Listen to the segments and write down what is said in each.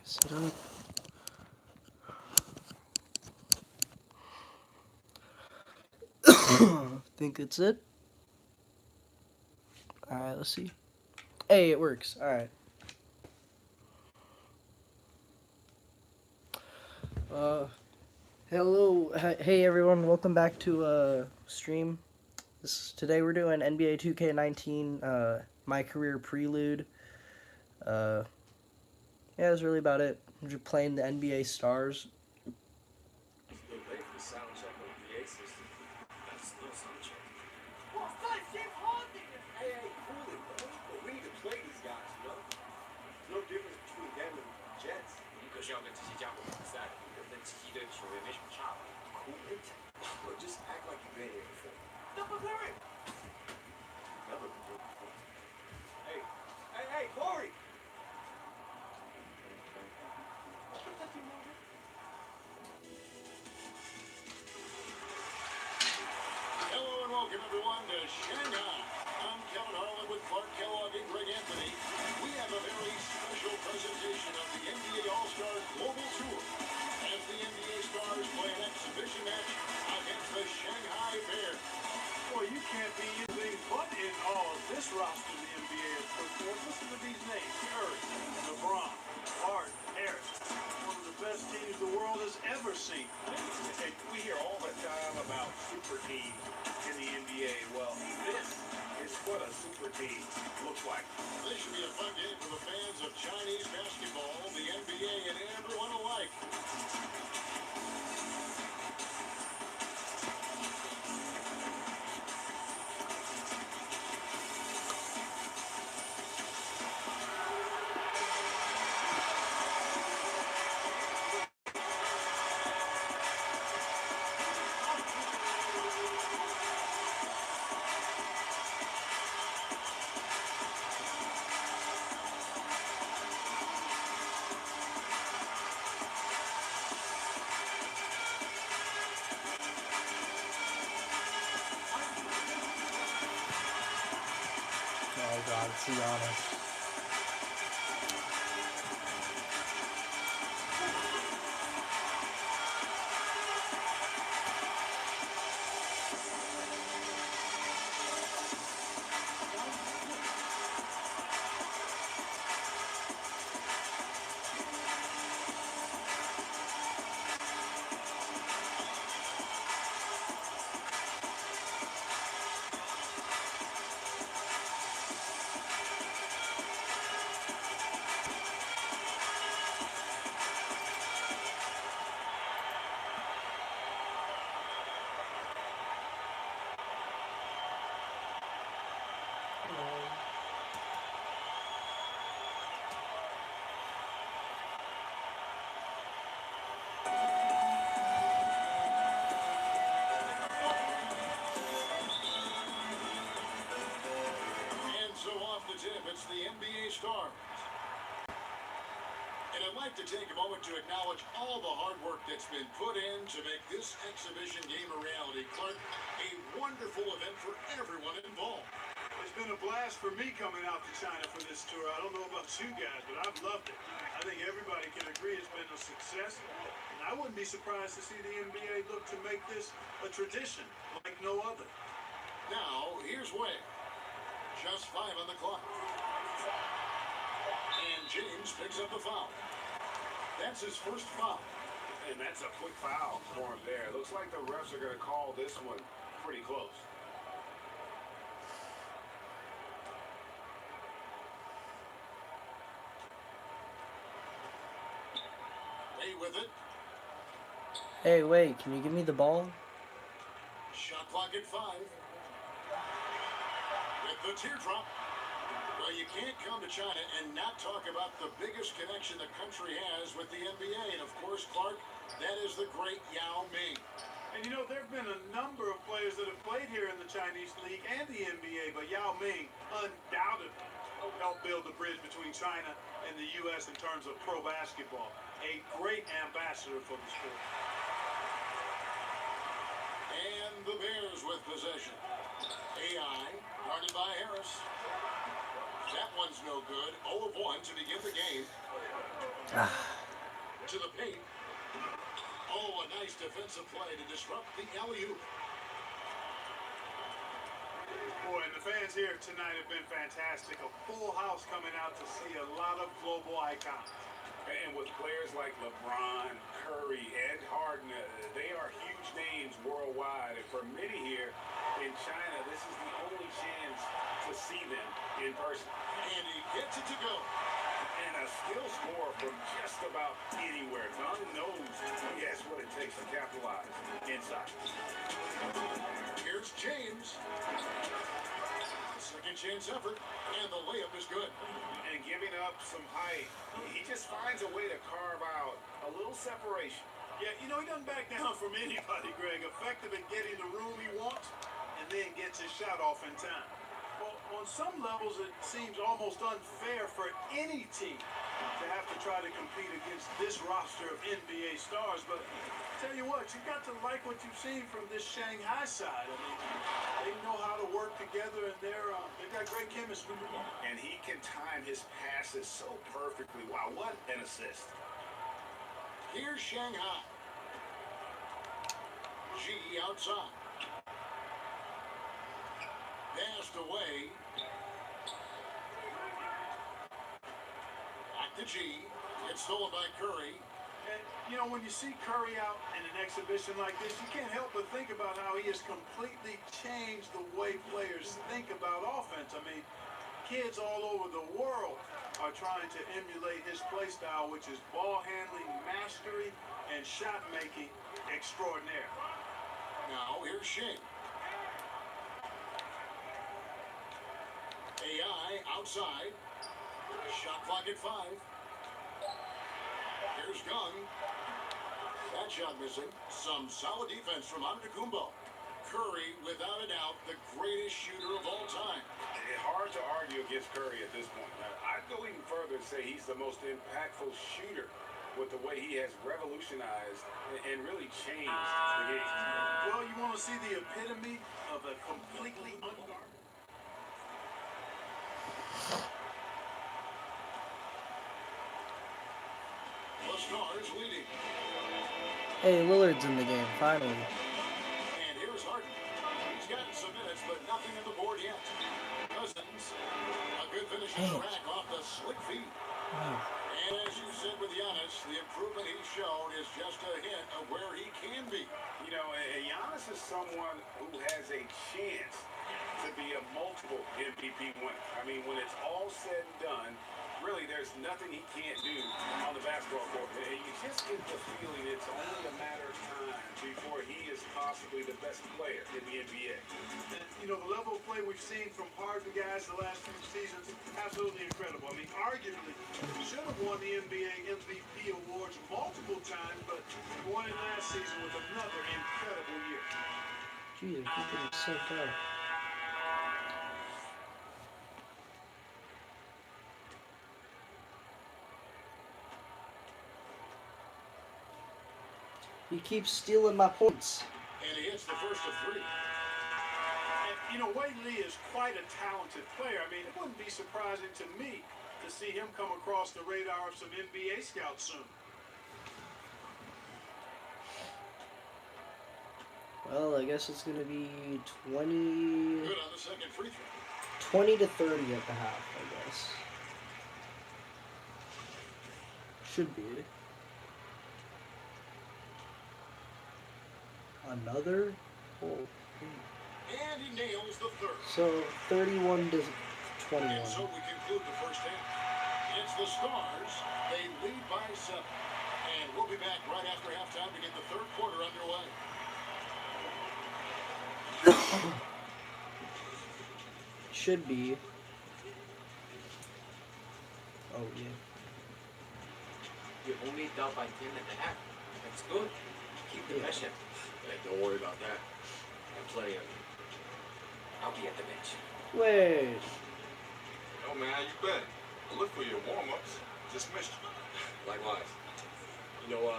Sit up. Think it's it? Alright, let's see. Hey, it works. Alright. Hello. Hey, everyone. Welcome back to stream. Today we're doing NBA 2K19, My Career Prelude. Yeah, that's really about it. We're just playing the NBA stars. Just act like you've been here before. Hey, Corey! Hello and welcome everyone to Shanghai. I'm Kevin Harlan with Clark Kellogg and Greg Anthony. We have a very special presentation of the NBA All-Star Global Tour as the NBA Stars play an exhibition match against the Shanghai Bears. Boy, you can't be anything but in awe of this roster the NBA has put forth. Listen to these names: Curry, LeBron, Hart, Harris. One of the best teams the world has ever seen. Hey, we hear all the time about super teams in the NBA. Well, this is what a super team looks like. This should be a fun game for the fans of Chinese basketball, the NBA, and everyone alike. Oh God, it's Giannis. It's the NBA Stars. And I'd like to take a moment to acknowledge all the hard work that's been put in to make this exhibition game a reality. Clark, a wonderful event for everyone involved. It's been a blast for me coming out to China for this tour. I don't know about you guys, but I've loved it. I think everybody can agree it's been a success. And I wouldn't be surprised to see the NBA look to make this a tradition like no other. Now, here's Wade. Just 5 on the clock. And James picks up the foul. That's his first foul. And that's a quick foul for him there. Looks like the refs are going to call this one pretty close. Way with it. Hey, wait, can you give me the ball? Shot clock at 5. With the teardrop. Well, you can't come to China and not talk about the biggest connection the country has with the NBA. And, of course, Clark, that is the great Yao Ming. And, you know, there have been a number of players that have played here in the Chinese League and the NBA, but Yao Ming undoubtedly helped build the bridge between China and the U.S. in terms of pro basketball. A great ambassador for the sport. And the Bears with possession. AI, guarded by Harris. That one's no good. 0 of 1 to begin the game. To the paint. Oh, a nice defensive play to disrupt the alley-oop. Boy, and the fans here tonight have been fantastic. A full house coming out to see a lot of global icons. And with players like LeBron, Curry, and Harden, they are huge names worldwide. And for many here in China, this is the only chance to see them in person. And he gets it to go. And a skill score from just about anywhere. None knows he has what it takes to capitalize inside. Here's James. Second chance effort, and the layup is good. And giving up some height, he just finds a way to carve out a little separation. Yeah, you know, he doesn't back down from anybody, Greg. Effective at getting the room he wants, and then gets his shot off in time. Well, on some levels, it seems almost unfair for any team to have to try to compete against this roster of NBA stars. But tell you what, you got to like what you've seen from this Shanghai side. I mean, they know how to work together, and they've got great chemistry. And he can time his passes so perfectly. Wow, what an assist. Here's Shanghai. G outside. Passed away. Back to G. It's stolen by Curry. And, you know, when you see Curry out in an exhibition like this, you can't help but think about how he has completely changed the way players think about offense. I mean, kids all over the world are trying to emulate his play style, which is ball handling, mastery, and shot making extraordinaire. Now here's Shea. AI outside. Shot clock at 5. Here's Young. That shot missing. Some solid defense from Antetokounmpo. Curry, without a doubt, the greatest shooter of all time. It's hard to argue against Curry at this point. I'd go even further and say he's the most impactful shooter with the way he has revolutionized and really changed the game. Well, you want to see the epitome of a completely unguarded. The Stars leading. Hey, Lillard's in the game, finally. And here's Harden. He's gotten some minutes, but nothing on the board yet. Cousins, a good finish in the rack off the slick feet. And as you said with Giannis, the improvement he's shown is just a hint of where he can be. You know, Giannis is someone who has a chance to be a multiple MVP winner. I mean, when it's all said and done, really, there's nothing he can't do on the basketball court. You just get the feeling it's only a matter of time before he is possibly the best player in the NBA. And, you know, the level of play we've seen from Harden guys the last few seasons, absolutely incredible. I mean, arguably, he should have won the NBA MVP awards multiple times, but he won it last season with another incredible year. Gee, they're keeping it so tough. He keeps stealing my points. And he hits the first of 3. And, you know, Wade Lee is quite a talented player. I mean, it wouldn't be surprising to me to see him come across the radar of some NBA scouts soon. Well, I guess it's going to be 20... Good on the second free throw. 20 to 30 at the half, I guess. Should be. Another? Oh. And he nails the third. So 31 to 21. And so we conclude the first half. It's the Stars. They lead by 7. And we'll be back right after halftime to get the third quarter underway. Should be. Oh, yeah. You're only down by 10 at the half. That's good. Keep the pressure. Hey, don't worry about that. I'm plenty of it. I'll be at the bench. Wait. No, man, you bet. I look for your warm-ups. Just missed you. Likewise. You know,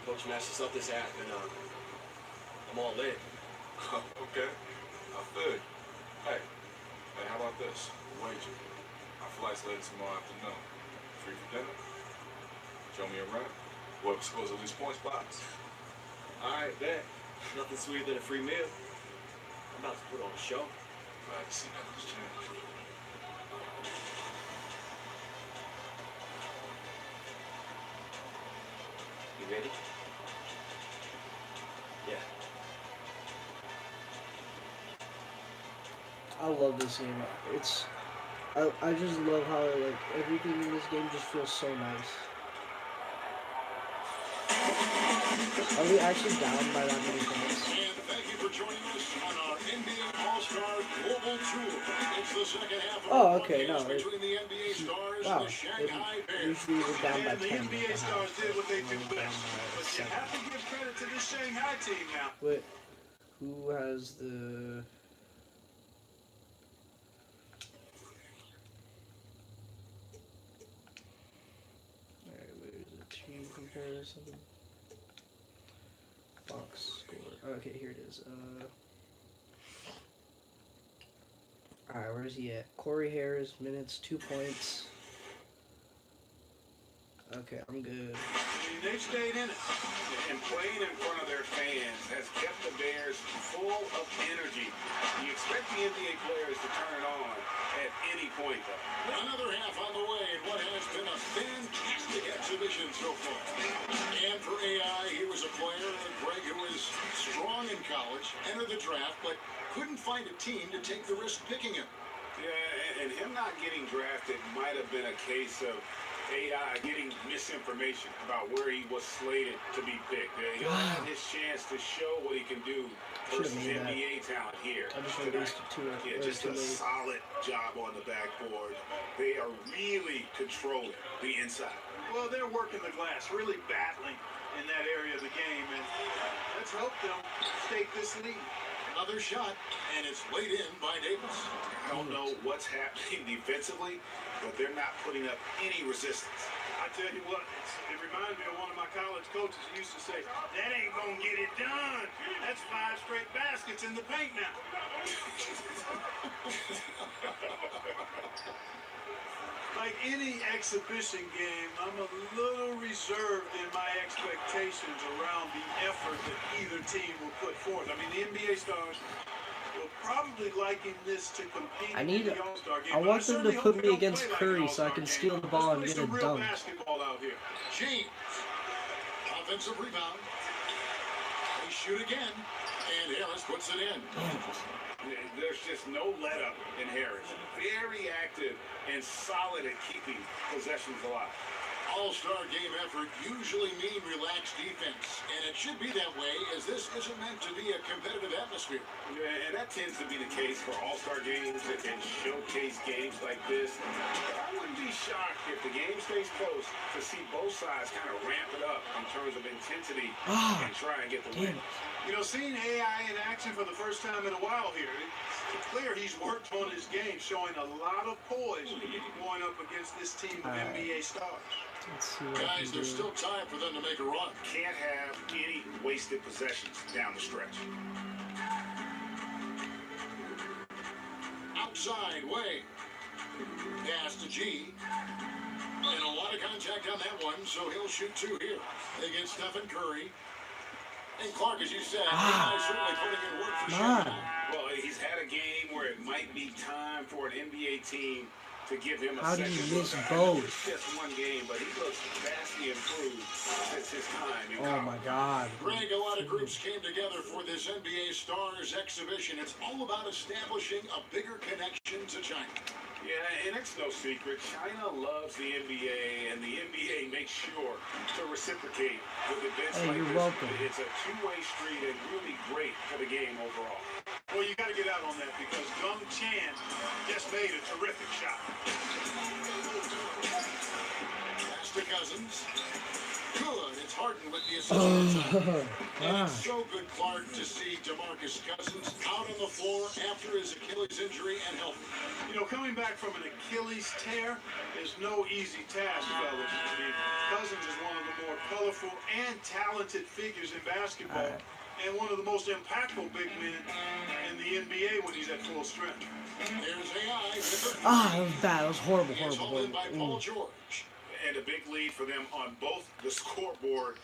Coach matched us up this half, and I'm all in. Okay. I feel you. Hey, how about this? Wager. Our flight's later tomorrow afternoon. Free for dinner? Show me around. Whoever scores the least points buys. Alright, bet. Nothing sweeter than a free meal. I'm about to put on a show. Glad to see nothing's changed. You ready? Yeah. I love this game. I just love how like everything in this game just feels so nice. Are we actually down by that many points? And thank you for joining us on our NBA All-Star Global Tour. It's the second half of Oh, our okay, no, broadcast between the NBA Stars Wow, and the Shanghai Bears. usually we're down by And the 10. NBA stars did what they do We're down best. by But you 7. have to give credit to this Shanghai team now. Wait, who has the... Alright, where's the team comparison? Box score. Okay, here it is. Alright, where's he at? Corey Harris, minutes, 2 points. Okay, I'm good. I mean, they've stayed in it. And playing in front of their fans has kept the Bears full of energy. You expect the NBA players to turn it on at any point, though. Another half on the way in what has been a fantastic exhibition so far. And for AI, he was a player, Greg, who was strong in college, entered the draft, but couldn't find a team to take the risk picking him. Yeah, and him not getting drafted might have been a case of AI getting misinformation about where he was slated to be picked. He'll have his chance to show what he can do versus NBA talent here. I just tonight. released it Yeah, just a solid job on the backboard. They are really controlling the inside. Well, they're working the glass, really battling in that area of the game, and let's hope them stake this lead. Another shot, and it's laid in by Davis. I don't know what's happening defensively, but they're not putting up any resistance. I tell you what, it reminds me of one of my college coaches who used to say, that ain't gonna get it done. That's 5 straight baskets in the paint now. Like any exhibition game, I'm a little reserved in my expectations around the effort that either team will put forth. I mean, the NBA stars will probably liken this to competing in the All-Star game. I but want them certainly to hope put they me don't against play like Curry an so I All-Star can game. steal the ball and Let's get play a some real dunk. basketball out here. James. Offensive rebound. They shoot again, and Harris puts it in. There's just no let-up in Harris. Very active and solid at keeping possessions alive. All-star game effort usually mean relaxed defense, and it should be that way as this isn't meant to be a competitive atmosphere. Yeah, and that tends to be the case for all-star games and showcase games like this. But I wouldn't be shocked if the game stays close to see both sides kind of ramp it up in terms of intensity and try and get the win. You know, seeing AI in action for the first time in a while here, it's clear he's worked on his game, showing a lot of poise going up against this team of NBA stars. Let's see what I Guys, can there's do. still time for them to make a run. Can't have any wasted possessions down the stretch. Outside, way. Pass to G. And a lot of contact on that one, so he'll shoot 2 here against Stephen Curry. And Clark, as you said, certainly putting in work for Shanghai. Well, he's had a game where it might be time for an NBA team to give him a How did second you miss look. I know both? it's just one game, but he looks vastly improved since his time in Oh college. my God. Greg, a lot of groups came together for this NBA Stars exhibition. It's all about establishing a bigger connection to China. Yeah, and it's no secret. China loves the NBA, and the NBA makes sure to reciprocate with events Hey, like you're this. welcome. It's a two-way street and really great for the game overall. Well, you got to get out on that because Gum Chan just made a terrific shot. Pass to Cousins. Good. It's Harden with the assist. And it's so good, Clark, to see DeMarcus Cousins out on the floor after his Achilles injury and healthy. You know, coming back from an Achilles tear is no easy task, fellas. I mean, Cousins is one of the more colorful and talented figures in basketball, and one of the most impactful big men in the NBA when he's at full strength. There's AI. That was bad. That was horrible, It's horrible, hauled in by horrible. Paul George. And a big lead for them on both the scoreboard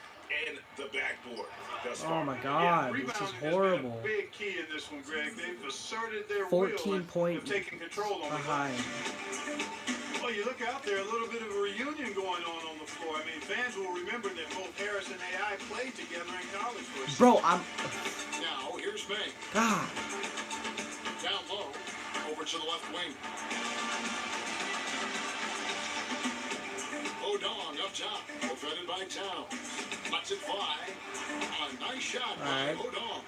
and the backboard thus far. Oh my God, this is Rebounding has been horrible. a big key in this one, Greg. They've asserted their 14 will and point have taken control on the behind. glass. Well, you look out there, a little bit of a reunion going on the floor. I mean, fans will remember that both Harris and AI played together in college for a Bro, I'm. Now, here's May. God. Down low. Over to the left wing. O'Dong up top. Defended by Towns. Lets it fly. A nice shot by Alright. O'Dong.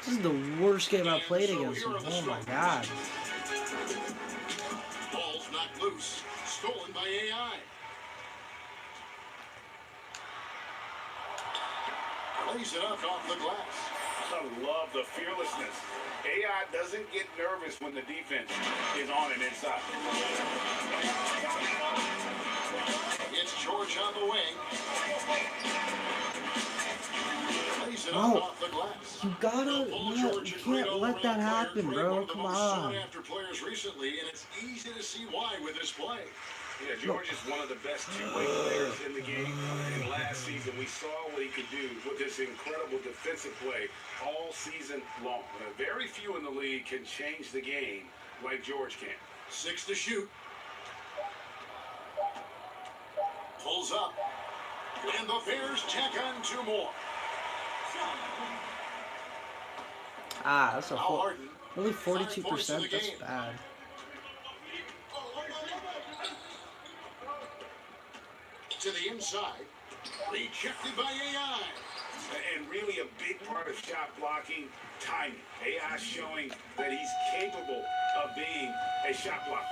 This is the worst game I've played against him. Oh my God. Ball's knocked loose. Stolen by AI. Plays it up off the glass. I love the fearlessness. AI doesn't get nervous when the defense is on and inside. It's George on the wing. Plays it Bro, up off the glass. You gotta. Paul You George, a great can't let that all-around happen, player, bro. one of the Come most on. sought-after players recently, and it's easy to see why with his play. Yeah, George is one of the best two-way players in the game. And last season, we saw what he could do with this incredible defensive play all season long. Very few in the league can change the game like George can. 6 to shoot. Pulls up. And the Bears tack on 2 more. Ah, that's a Now whole. Harden. Only 5 points in 42%. the That's game. bad. To the inside. Rejected by AI. And really a big part of shot blocking, timing. AI showing that he's capable of being a shot blocker.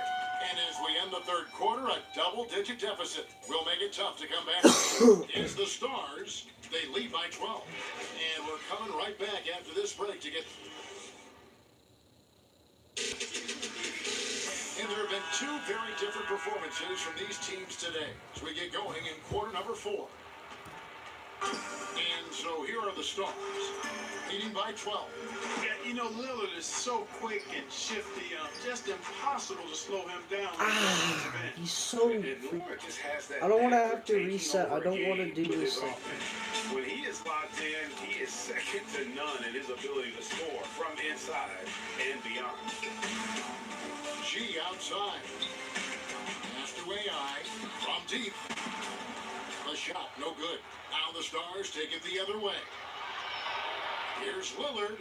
And as we end the third quarter, a double-digit deficit will make it tough to come back. It's the Stars. They lead by 12. And we're coming right back after this break to get... And there have been 2 very different performances from these teams today as we get going in quarter number 4. And so here are the Stars, leading by 12. Yeah, you know, Lillard is so quick and shifty, just impossible to slow him down. Ah, he's so. And Lillard just has that I don't want to knack for have to taking reset. I over a don't want to game do with this. his offense. When he is locked in, he is second to none in his ability to score from inside and beyond. G outside. Pass to AI from deep. The shot, no good. Now the Stars take it the other way. Here's Lillard.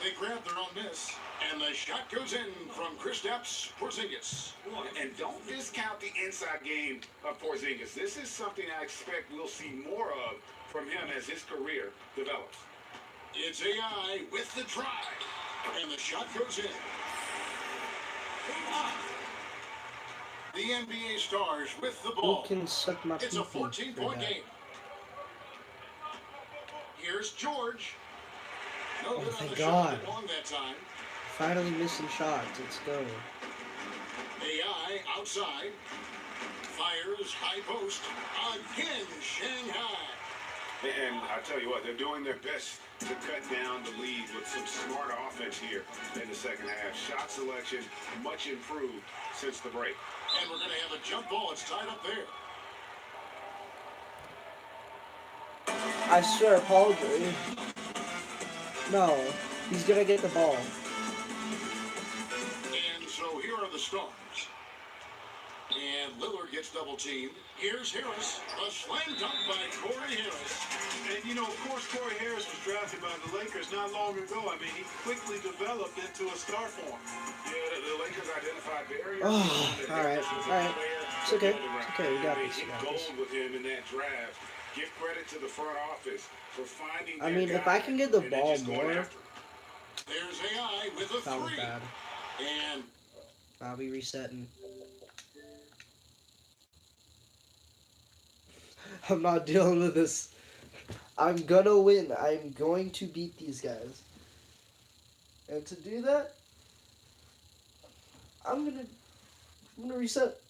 They grab their own miss. And the shot goes in from Kristaps Porzingis. And don't discount the inside game of Porzingis. This is something I expect we'll see more of from him as his career develops. It's AI with the try. And the shot goes in. The NBA Stars with the You ball. can suck my It's a pee-pee for 14-point that. game. Here's George. No good on thank the God. shot long that time. Finally missing shots. Let's go. AI outside. Fires high post. Again, Shanghai. And I tell you what, they're doing their best to cut down the lead with some smart offense here in the second half. Shot selection much improved since the break. And we're going to have a jump ball. It's tied up there. I swear, Paul. No, he's gonna get the ball. And so here are the Stars. And Lillard gets double teamed. Here's Harris. A slam dunk by Corey Harris. And, you know, of course, Corey Harris was drafted by the Lakers not long ago. I mean, he quickly developed into a star form. Yeah, the Lakers identified very Oh, early all right, that all right. It's okay. It's okay. We got They this. We hit got this. gold with him in that draft. Give credit to the front office for finding I their mean, if guy I can get the and then ball just going more, after him. There's AI with a that was 3. bad. And I'll be resetting. I'm not dealing with this. I'm gonna win. I'm going to beat these guys. And to do that, I'm gonna reset.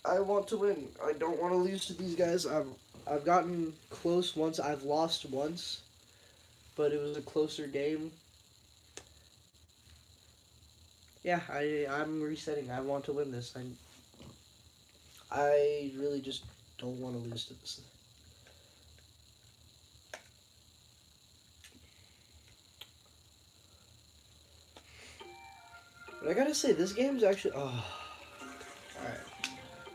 I want to win. I don't want to lose to these guys. I've gotten close once. I've lost once, but it was a closer game. Yeah, I'm resetting. I want to win this. I really just don't want to lose to this. But I gotta say, this game's actually. Oh, alright.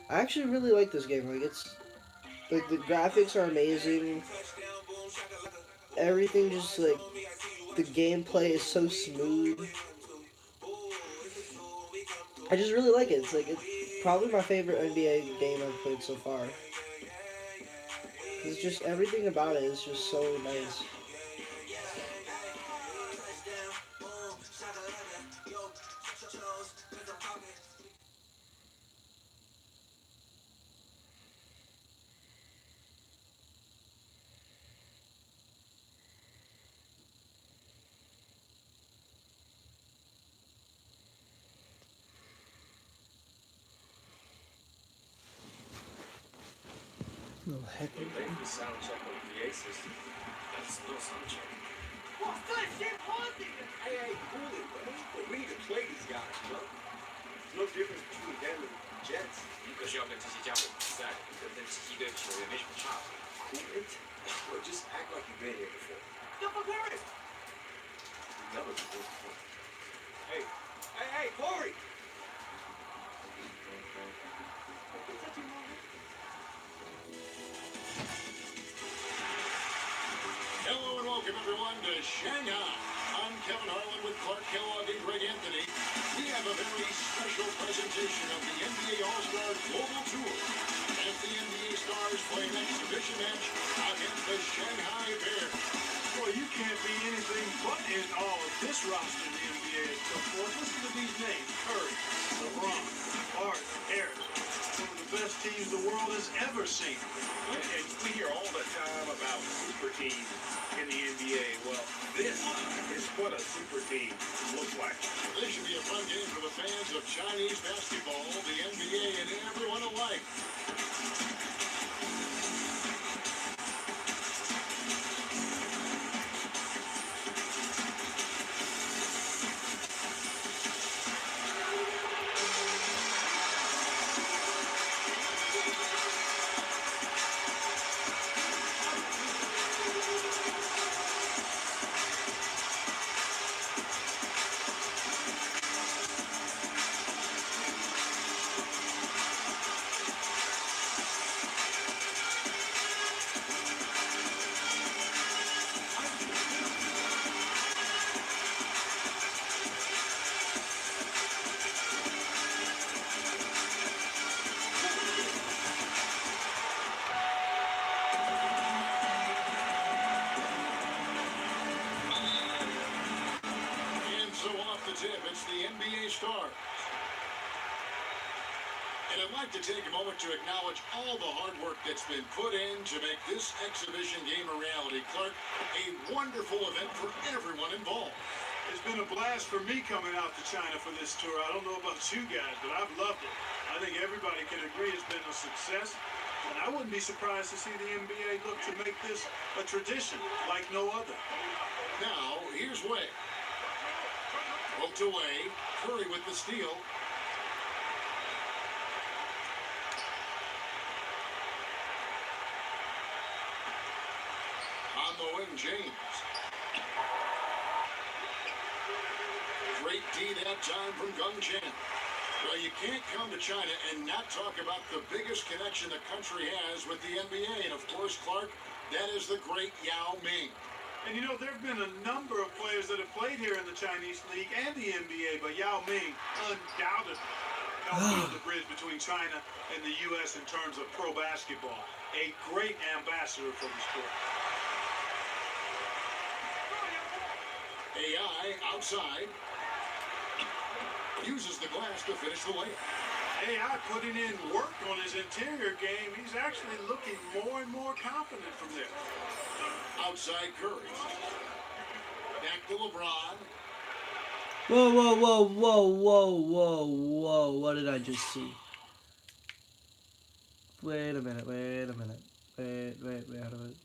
I actually really like this game. Like, it's. Like, the graphics are amazing. Everything just, like. The gameplay is so smooth. I just really like it. It's probably my favorite NBA game I've played so far. It's just everything about it is just so nice. No heck. We late for sound check on the PA system. That's no sound check. Hey, hey, cool it, man. We need to play these guys, bro. There's no difference between them and the Jets. 你可是要跟这些家伙比赛，跟其他队球员没什么差别。Cool it? Well, just act like you've been here before. You've never been here before. Hey, hey, hey, Corey! Hello and welcome everyone to Shanghai. I'm Kevin Harlan with Clark Kellogg and Greg Anthony. We have a very special presentation of the NBA All-Star Global Tour. As the NBA stars play an exhibition match against the Shanghai Bears. Boy, you can't be anything but in all of this roster the NBA has put forth. Listen to these names: Curry, LeBron, Hart, Harris. One of the best teams the world has ever seen. And we hear all the time about super teams in the NBA. Well, this is what a super team looks like. This should be a fun game for the fans of Chinese basketball, the NBA, and everyone alike. It's the NBA stars. And I'd like to take a moment to acknowledge all the hard work that's been put in to make this exhibition game a reality. Clark, a wonderful event for everyone involved. It's been a blast for me coming out to China for this tour. I don't know about you guys, but I've loved it. I think everybody can agree it's been a success. And I wouldn't be surprised to see the NBA look to make this a tradition like no other. Now, here's Way. Poked away. Curry with the steal. On the wing, James. Great D that time from Gung Chen. Well, you can't come to China and not talk about the biggest connection the country has with the NBA. And of course, Clark, that is the great Yao Ming. And you know, there have been a number of players that have played here in the Chinese League and the NBA, but Yao Ming undoubtedly helped build the bridge between China and the U.S. in terms of pro basketball. A great ambassador for the sport. AI outside. Uses the glass to finish the layup. AI putting in work on his interior game. He's actually looking more and more confident from there. Outside Curry. Back to LeBron. Whoa, whoa, whoa, whoa, whoa, whoa, whoa. What did I just see? Wait a minute, wait a minute. Wait a minute.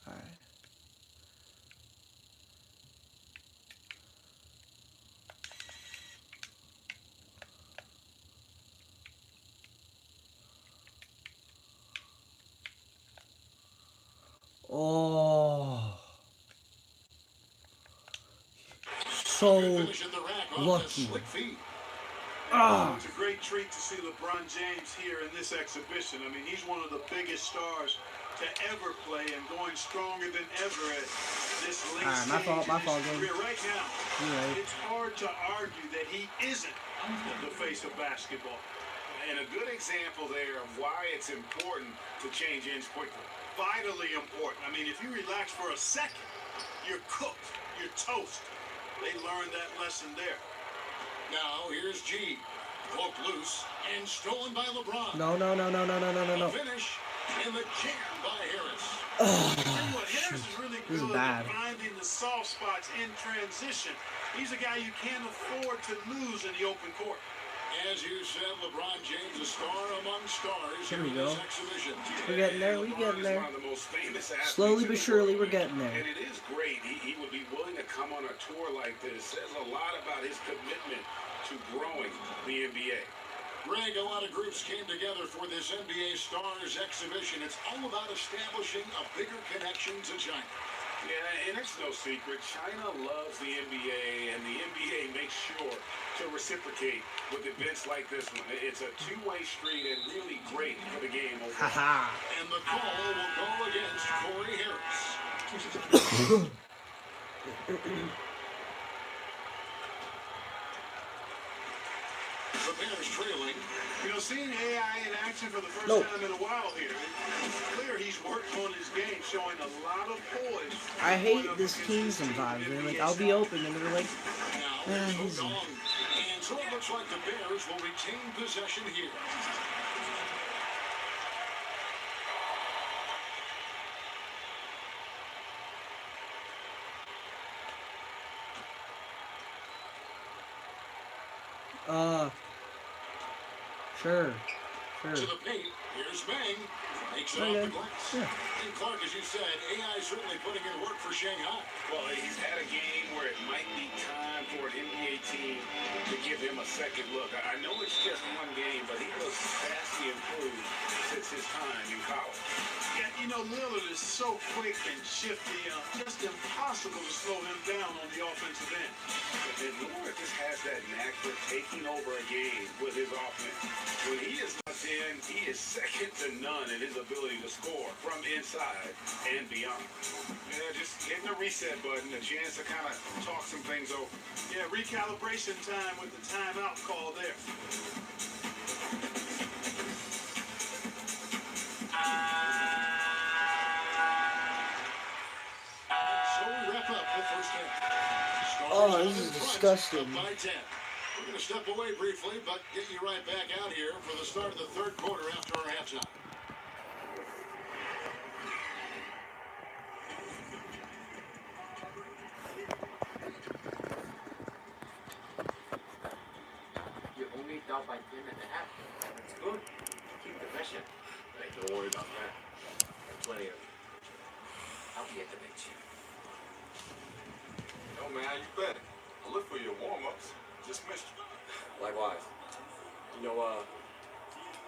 Alright. so Finish at the rack off the lucky. slick feed. Ah. It's a great treat to see LeBron James here in this exhibition. I mean, he's one of the biggest stars to ever play and going stronger than ever at this late stage my fault, in his career. Right now, Right. it's hard to argue that he isn't the face of basketball. And a good example there of why it's important to change ends quickly. Vitally important. I mean, if you relax for a second, you're cooked. You're toast. They learned that lesson there. Now here's G. Poked loose and stolen by LeBron. No. The finish and the jam by Harris. Harris is really This is good bad. at finding the soft spots in transition. He's a guy you can't afford to lose in the open court. As you said, LeBron James, a star among stars Here we in go. this exhibition. We're getting there. LeBron is one of the most famous athletes Slowly in but the surely, world. we're getting there. And it is great. He would be willing to come on a tour like this. Says a lot about his commitment to growing the NBA. Greg, a lot of groups came together for this NBA Stars exhibition. It's all about establishing a bigger connection to China. Yeah, and it's no secret. China loves the NBA, and the NBA makes sure to reciprocate with events like this one. It's a two-way street and really great for the game overall. Haha. And the call will go against Corey Harris. The Bears trailing. You know, seeing AI in action for the first time in a while here, it's clear he's worked on his game, showing a lot of poise. I hate this team sometimes. They're like, I'll be open, and they're like, Now it's moved on. And so it looks like the Bears will retain possession here. Sure. To the paint. Here's Bang. Makes it off the glass. Yeah. And Clark, as you said, AI certainly putting in work for Shanghai. Well, he's had a game where it might be time for an NBA team to give him a second look. I know it's just one game, but he looks vastly improved since his time in college. Yeah, you know, Lillard is so quick and shifty, just impossible to slow him down on the offensive end. And Lillard just has that knack for taking over a game with his offense. When he is locked in, he is second to none in his ability to score from inside and beyond. Yeah, just hitting the reset button, a chance to kind of talk some things over. Yeah, recalibration time with the timeout call there. So we wrap up the first half. Stars Oh, out this is in front, disgusting. up by 10. We're going to step away briefly, but get you right back out here for the start of the third quarter after our halftime. You're only down by 10.5. That's good. Keep the pressure. Hey, don't worry about that. There's plenty of it. I'll be at the bench. No, man, you bet. I look for your warm-ups. Just missed you. Likewise. You know,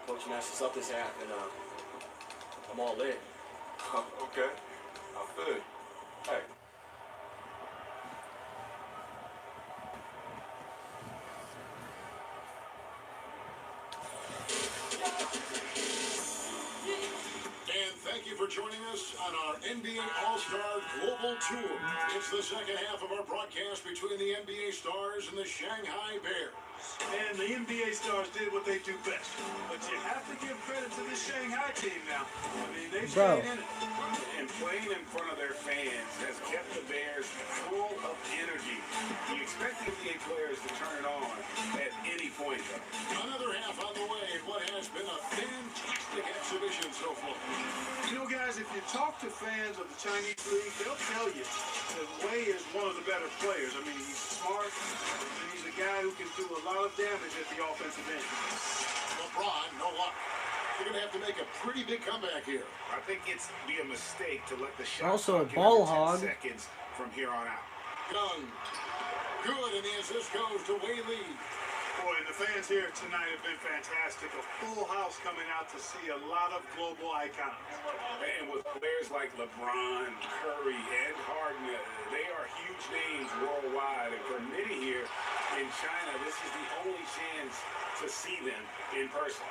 Coach matched us up this half, and I'm all in. Okay. I feel you. Hey. And thank you for joining us on our NBA All-Star Global Tour. It's the second half of our broadcast between the NBA Stars and the Shanghai Bears. And the NBA stars did what they do best. But you have to give credit to this Shanghai team now. I mean, they stayed in it. And playing in front of their fans has kept the Bears full of energy. You expect the NBA players to turn it on at any point, though. Another half on the way in what has been a fantastic exhibition so far. You know, guys, if you talk to fans of the Chinese league, they'll tell you that Wei is one of the better players. I mean, he's smart, and he's a guy who can do a lot of damage at the offensive end. LeBron, no luck. They're going to have to make a pretty big comeback here. I think it's be a mistake to let the shot Also a clock ball get hog. 10 seconds from here on out. Young. Good, and the assist goes to Wei Lee. Boy, and the fans here tonight have been fantastic. A full house coming out to see a lot of global icons. And with players like LeBron, Curry, and Harden, they are huge names worldwide. And for many here in China, this is the only chance to see them in person.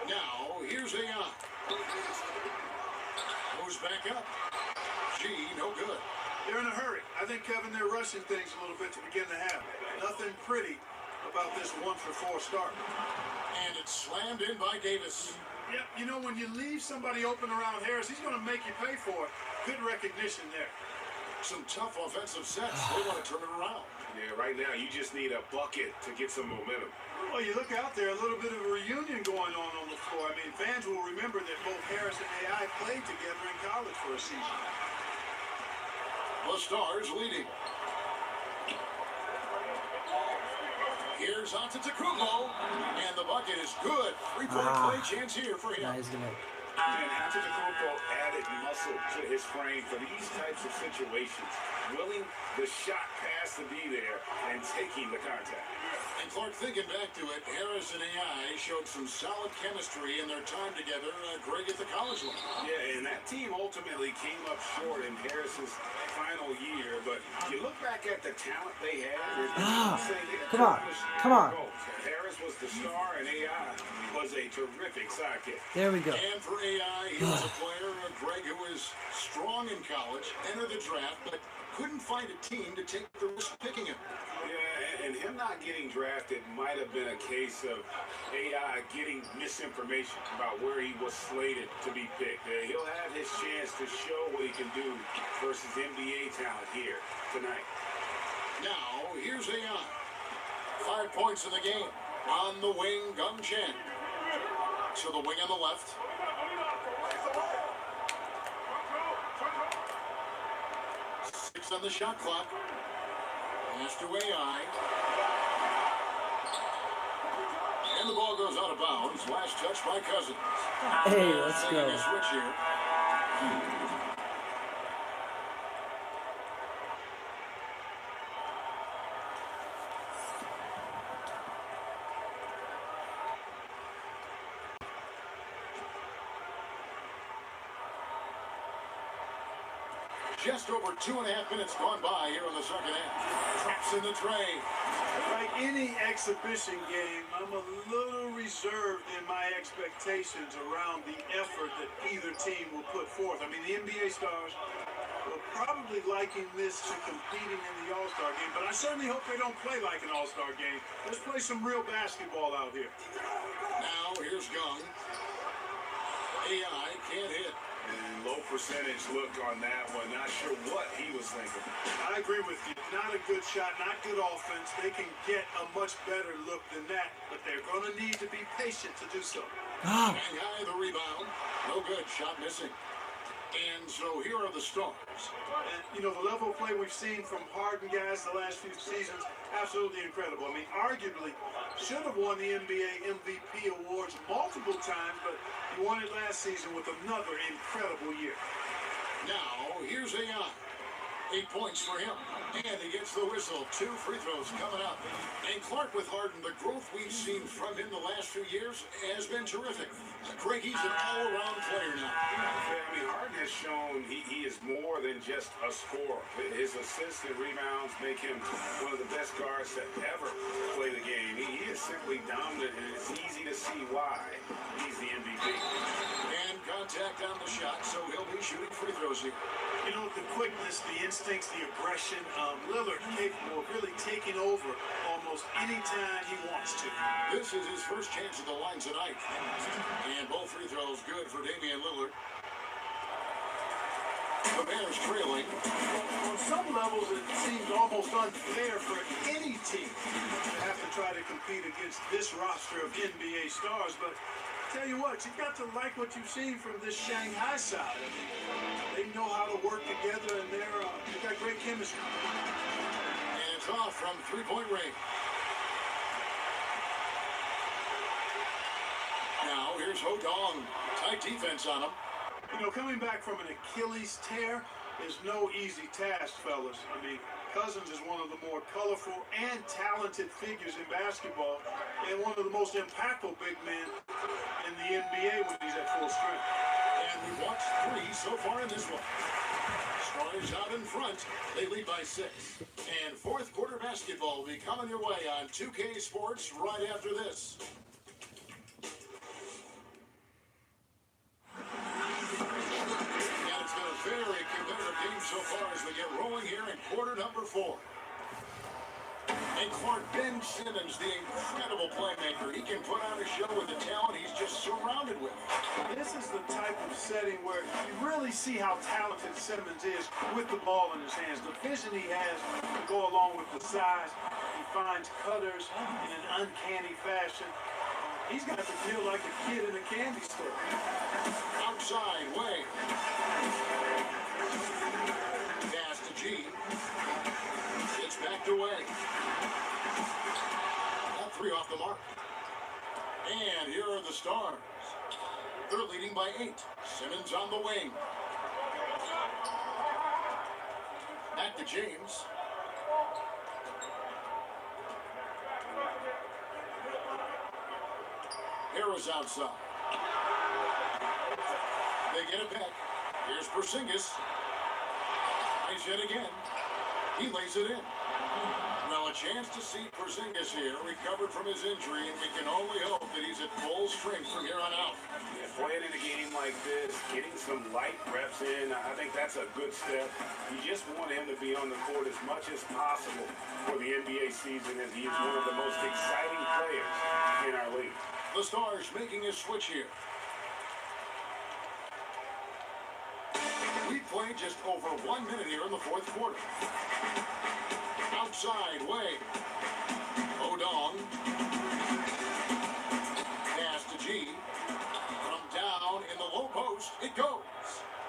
Now, here's AI. Goes back up. G, no good. They're in a hurry. I think, Kevin, they're rushing things a little bit to begin the half. Nothing pretty about this 1-for-4 start. And it's slammed in by Davis. Yep, you know, when you leave somebody open around Harris, he's going to make you pay for it. Good recognition there. Some tough offensive sets. They want to turn it around. Yeah, right now you just need a bucket to get some momentum. Well, you look out there, a little bit of a reunion going on the floor. I mean, fans will remember that both Harris and AI played together in college for a season. The Stars leading. Here's Antetokounmpo, and the bucket is good. Three-point play chance here for him. Now he's gonna. And Antetokounmpo added muscle to his frame for these types of situations, willing the shot pass to be there and taking the contact. And Clark, thinking back to it, Harris and AI showed some solid chemistry in their time together, Greg, at the college level. Yeah, and that team ultimately came up short in Harris's final year, but you look back at the talent they had. Come on. Harris was the star, and AI was a terrific sidekick. There we go. And for AI, he was a player, Greg, who was strong in college, entered the draft, but couldn't find a team to take the risk picking him. Yeah, and him not getting drafted might have been a case of AI getting misinformation about where he was slated to be picked. He'll have his chance to show what he can do versus NBA talent here tonight. Now, here's AI. 5 points in the game. On the wing, Gung Chen. To the wing on the left. Six on the shot clock. Pass to AI. And the ball goes out of bounds. Last touch by Cousins. Hey, let's Taking go. a switch here. Just over 2.5 minutes gone by here in the second half. Traps in the tray. Like any exhibition game, I'm a little reserved in my expectations around the effort that either team will put forth. I mean, the NBA stars will probably liken this to competing in the All-Star game, but I certainly hope they don't play like an All-Star game. Let's play some real basketball out here. Now here's Gung. AI can't hit. And low percentage look on that one. Not sure what he was thinking. I agree with you. Not a good shot, not good offense. They can get a much better look than that, but they're going to need to be patient to do so. Shanghai the rebound. No good. Shot missing. And so here are the Stars. And, you know, the level of play we've seen from Harden guys the last few seasons, absolutely incredible. I mean, arguably should have won the NBA MVP awards multiple times, but he won it last season with another incredible year. Now, here's AI. 8 points for him. And he gets the whistle. 2 free throws coming up. And Clark with Harden, the growth we've seen from him the last few years has been terrific. Greg, he's an all-around player now. I mean, Harden has shown he is more than just a scorer. His assists and rebounds make him one of the best guards to ever play the game. He is simply dominant, and it's easy to see why he's the MVP. And contact on the shot, so he'll be shooting free throws here. You know, the quickness, the instincts, the aggression, Lillard capable of really taking over almost any time he wants to. This is his first chance at the line tonight. And both free throws good for Damian Lillard. The Bears trailing. On some levels, it seems almost unfair for any team to have to try to compete against this roster of NBA stars, but tell you what, you've got to like what you've seen from this Shanghai side. I mean, they know how to work together, and they've got great chemistry. And it's off from three-point range. Now, here's Ho Dong. Tight defense on him. You know, coming back from an Achilles tear is no easy task, fellas. I mean, Cousins is one of the more colorful and talented figures in basketball and one of the most impactful big men in the NBA when he's at full strength. And we've watched 3 so far in this one. Stars out in front. They lead by 6. And fourth quarter basketball will be coming your way on 2K Sports right after this. And it's been a very competitive game so far as we get rolling here in quarter number 4. And Clark, Ben Simmons, the incredible playmaker. He can put on a show with the talent he's just surrounded with. This is the type of setting where you really see how talented Simmons is with the ball in his hands. The vision he has to go along with the size. He finds cutters in an uncanny fashion. He's got to feel like a kid in a candy store. Outside, Way. Pass to G. It's back to Way. That 3 off the mark. And here are the Stars. They're leading by 8. Simmons on the wing. Back to James. Harris outside. They get it back. Here's Porzingis. Nice hit again. He lays it in. Well, a chance to see Porzingis here, recovered from his injury, and we can only hope that he's at full strength from here on out. Yeah, playing in a game like this, getting some light reps in, I think that's a good step. You just want him to be on the court as much as possible for the NBA season, as he is one of the most exciting players in our league. The Stars making a switch here. We played just over 1 minute here in the fourth quarter. Outside, Way. Odong. Pass to G. From down in the low post, it goes.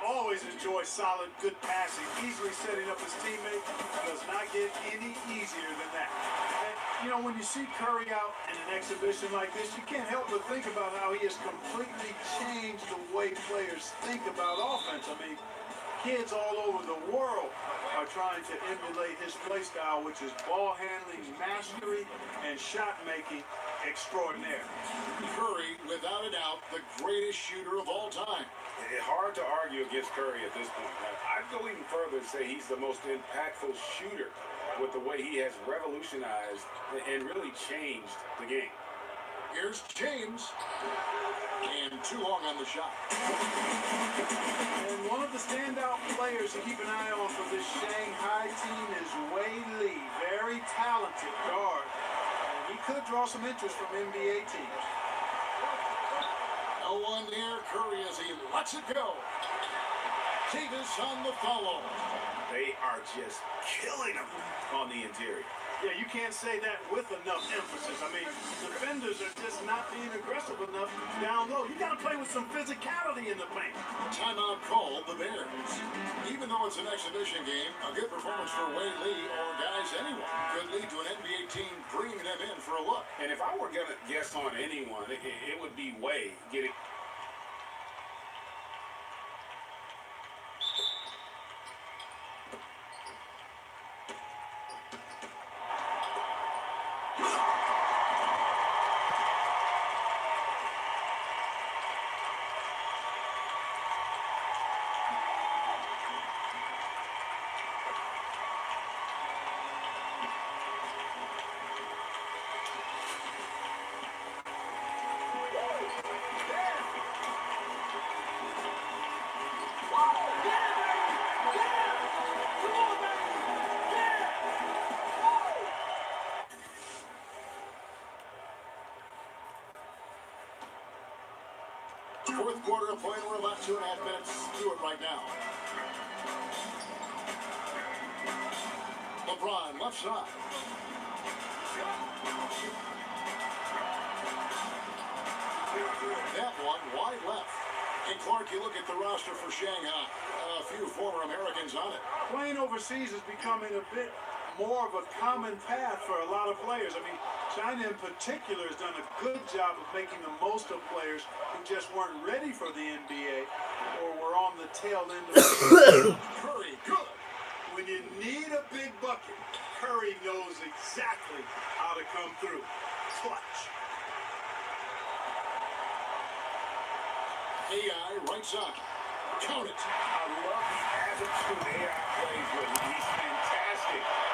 Always enjoy solid, good passing. Easily setting up his teammate. Does not get any easier than that. And, you know, when you see Curry out in an exhibition like this, you can't help but think about how he has completely changed the way players think about offense. I mean, kids all over the world are trying to emulate his play style, which is ball handling, mastery, and shot making extraordinaire. Curry, without a doubt, the greatest shooter of all time. It's hard to argue against Curry at this point. I'd go even further and say he's the most impactful shooter with the way he has revolutionized and really changed the game. Here's James. And too long on the shot. And one of the standout players to keep an eye on for this Shanghai team is Wei Lee. Very talented guard. And he could draw some interest from NBA teams. No one near Curry as he lets it go. Davis on the follow. They are just killing him on the interior. Yeah, you can't say that with enough emphasis. I mean, defenders are just not being aggressive enough down low. You got to play with some physicality in the paint. Timeout called the Bears. Even though it's an exhibition game, a good performance for Wei Lee or guys anyone could lead to an NBA team bringing them in for a look. And if I were going to guess on anyone, it would be Wei getting... Fourth quarter of play, we're about 2.5 minutes to it right now. LeBron, left side. That one wide left. And Clark, you look at the roster for Shanghai. A few former Americans on it. Playing overseas is becoming a bit more of a common path for a lot of players. I mean, China in particular has done a good job of making the most of players who just weren't ready for the NBA or were on the tail end of the Curry, good. When you need a big bucket, Curry knows exactly how to come through. Clutch. AI right side. Count it. I love the attitude AI plays with. He's fantastic.